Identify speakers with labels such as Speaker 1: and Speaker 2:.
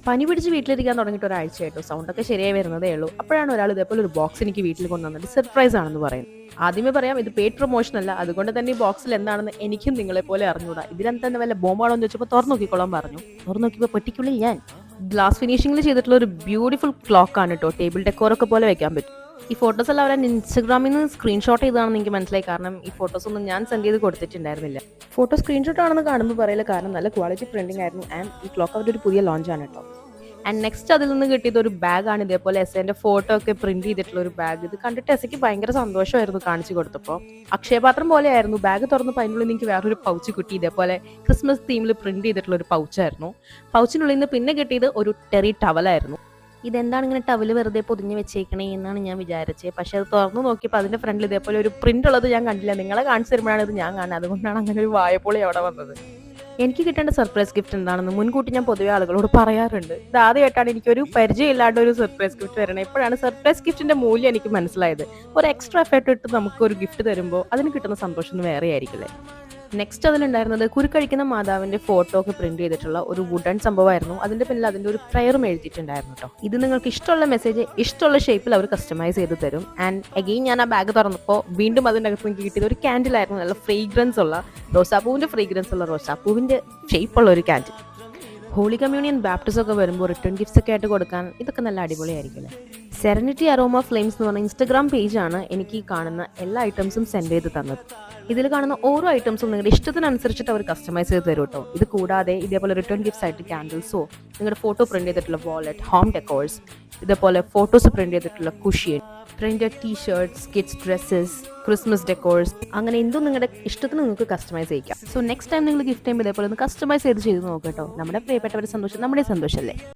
Speaker 1: പനി പിടിച്ച് വീട്ടിലിരിക്കാൻ തുടങ്ങിയിട്ട് ഒരാഴ്ചയായിട്ടോ, സൗണ്ടൊക്കെ ശരിയായി വരുന്നതേ ഉള്ളൂ. അപ്പോഴാണ് ഒരാൾ ഇതേപോലെ ഒരു ബോക്സ് എനിക്ക് വീട്ടിൽ കൊണ്ടുവന്നിട്ട് സർപ്രൈസ് ആണെന്ന് പറയുന്നത്. ആദ്യമേ പറയാം, ഇത് പെയ്ഡ് പ്രൊമോഷൻ അല്ല, അതുകൊണ്ട് തന്നെ ഈ ബോക്സിൽ എന്താണെന്ന് എനിക്കും നിങ്ങളെ പോലെ അറിഞ്ഞൂടാ. ഇതിലെന്താ തന്നെ വല്ല ബോംബാണോ എന്ന് ചോദിച്ചപ്പോൾ തുറന്നു നോക്കിക്കോളാൻ പറഞ്ഞു. തുറന്നു നോക്കിയപ്പോൾ പെട്ടിക്കുള്ളിൽ ഞാൻ ഗ്ലാസ് ഫിനിഷിംഗിൽ ചെയ്തിട്ടുള്ള ഒരു ബ്യൂട്ടിഫുൾ ക്ലോക്ക് ആണ് കേട്ടോ. ടേബിൾ ഡെക്കോറൊക്കെ പോലെ വെക്കാൻ പറ്റും. ഈ ഫോട്ടോസ് എല്ലാം അവരെ ഇൻസ്റ്റഗ്രാമിൽ നിന്ന് സ്ക്രീൻഷോട്ട് ചെയ്താണെന്ന് എനിക്ക് മനസ്സിലായി. കാരണം ഈ ഫോട്ടോസ് ഒന്നും ഞാൻ സെൻഡ് ചെയ്ത് കൊടുത്തിട്ടുണ്ടായിരുന്നില്ല. ഫോട്ടോ സ്ക്രീൻഷോട്ട് ആണെന്ന് കാണുമ്പോൾ പറയില്ല, കാരണം നല്ല ക്വാളിറ്റി പ്രിന്റിംഗ് ആയിരുന്നു. ആൻഡ് ഈ ക്ലോക്ക് അവരുടെ ഒരു പുതിയ ലോഞ്ചാണ് കേട്ടോ. ആൻഡ് നെക്സ്റ്റ് അതിൽ നിന്ന് കിട്ടിയത് ഒരു ബാഗാണ്. ഇതേപോലെ എസ്സേൻ്റെ ഫോട്ടോ ഒക്കെ പ്രിന്റ് ചെയ്തിട്ടുള്ള ഒരു ബാഗ്. ഇത് കണ്ടിട്ട് എസ്സയ്ക്ക് ഭയങ്കര സന്തോഷമായിരുന്നു കാണിച്ചു കൊടുത്തപ്പോൾ. അക്ഷയപാത്രം പോലെയായിരുന്നു. ബാഗ് തുറന്നപ്പോൾ അതിനുള്ളിൽ എനിക്ക് വേറൊരു പൗച്ച് കിട്ടി. ഇതേപോലെ ക്രിസ്മസ് തീമിൽ പ്രിന്റ് ചെയ്തിട്ടുള്ള ഒരു പൗച്ചായിരുന്നു. പൗച്ചിനുള്ളിൽ നിന്ന് പിന്നെ കിട്ടിയത് ഒരു ടെറി ടവലായിരുന്നു. ഇതെന്താണ് ഇങ്ങനെ ടവല് വെറുതെ പൊതിഞ്ഞ് വെച്ചേക്കണേ എന്നാണ് ഞാൻ വിചാരിച്ചത്. പക്ഷെ അത് തുറന്നു നോക്കിയപ്പോൾ അതിൻ്റെ ഫ്രണ്ടിൽ ഇതേപോലെ ഒരു പ്രിന്റ് ഉള്ളത് ഞാൻ കണ്ടില്ല. നിങ്ങളെ കാണിച്ചു തരുമ്പോഴാണ് ഇത് ഞാൻ കാണുന്നത്. അതുകൊണ്ടാണ് അങ്ങനെ ഒരു വായപ്പൊളി അവിടെ വന്നത്. എനിക്ക് കിട്ടേണ്ട സർപ്രൈസ് ഗിഫ്റ്റ് എന്താണെന്ന് മുൻകൂട്ടി ഞാൻ പൊതുവെ ആളുകളോട് പറയാറുണ്ട്. ഇത് ആദ്യമായിട്ടാണ് എനിക്കൊരു പരിചയമില്ലാണ്ട് ഒരു സർപ്രൈസ് ഗിഫ്റ്റ് തരണേ. ഇപ്പോഴാണ് സർപ്രൈസ് ഗിഫ്റ്റിന്റെ മൂല്യം എനിക്ക് മനസ്സിലായത്. ഒരു എക്സ്ട്രാ എഫേർട്ട് ഇട്ട് നമുക്ക് ഒരു ഗിഫ്റ്റ് തരുമ്പോൾ അതിന് കിട്ടുന്ന സന്തോഷം വേറെ ആയിരിക്കില്ലേ. നെക്സ്റ്റ് അതിലുണ്ടായിരുന്നത് കുരുക്കഴിക്കുന്ന മാതാവിന്റെ ഫോട്ടോ ഒക്കെ പ്രിന്റ് ചെയ്തിട്ടുള്ള ഒരു വുഡൻ സംഭവമായിരുന്നു. അതിന്റെ പിന്നിൽ അതിന്റെ ഒരു പ്രയറും എഴുതിയിട്ടുണ്ടായിരുന്നു കേട്ടോ. ഇത് നിങ്ങൾക്ക് ഇഷ്ടമുള്ള മെസ്സേജ് ഇഷ്ടമുള്ള ഷേപ്പിൽ അവർ കസ്റ്റമൈസ് ചെയ്ത് തരും. ആൻഡ് അഗെയിൻ ഞാൻ ആ ബാഗ് തുറന്നപ്പോൾ വീണ്ടും അതിൻ്റെ അകത്ത് എനിക്ക് കിട്ടിയത് ഒരു ക്യാൻഡിലായിരുന്നു. നല്ല ഫ്രേഗ്രൻസ് ഉള്ള റോസാപ്പൂവിന്റെ ഫ്രേഗ്രൻസ് ഉള്ള റോസാപ്പൂവിന്റെ ഷേപ്പുള്ള ഒരു ക്യാൻഡിൽ. ഹോളി കമ്മ്യൂണിയൻ ബാപ്റ്റിസം ഒക്കെ വരുമ്പോൾ റിട്ടേൺ ഗിഫ്റ്റ്സ് ഒക്കെ ആയിട്ട് കൊടുക്കാൻ ഇതൊക്കെ നല്ല അടിപൊളിയായിരിക്കും. സെറനിറ്റി അരോമ ഫ്ലെയിംസ് എന്ന് പറഞ്ഞ ഇൻസ്റ്റഗ്രാം പേജാണ് എനിക്ക് ഈ കാണുന്ന എല്ലാ ഐറ്റംസും സെൻഡ് ചെയ്ത് തന്നത്. ഇതിൽ കാണുന്ന ഓരോ ഐറ്റംസും നിങ്ങളുടെ ഇഷ്ടത്തിനനുസരിച്ചിട്ട് അവർ കസ്റ്റമൈസ് ചെയ്ത് തരും കേട്ടോ. ഇത് കൂടാതെ ഇതേപോലെ റിട്ടേൺ ഗിഫ്റ്റ്സ് ആയിട്ട് ക്യാൻഡിൽസോ, നിങ്ങളുടെ ഫോട്ടോ പ്രിന്റ് ചെയ്തിട്ടുള്ള വാലറ്റ്, ഹോം ഡെക്കോഴ്സ്, ഇതേപോലെ ഫോട്ടോസ് പ്രിന്റ് ചെയ്തിട്ടുള്ള cushion, printed t-shirts, kids dresses, Christmas decors, അങ്ങനെ എന്തും നിങ്ങളുടെ ഇഷ്ടത്തിന് നിങ്ങൾക്ക് കസ്റ്റമൈസ് ചെയ്യിക്കാം. സോ നെക്സ്റ്റ് ടൈം നിങ്ങൾ ഗിഫ്റ്റ് ചെയ്യുമ്പോൾ ഇതേപോലെ ഒന്ന് കസ്റ്റമൈസ് ചെയ്ത് നോക്കാം കേട്ടോ. നമ്മുടെ പ്രിയപ്പെട്ടവരുടെ സന്തോഷം നമ്മുടെ സന്തോഷമല്ലേ.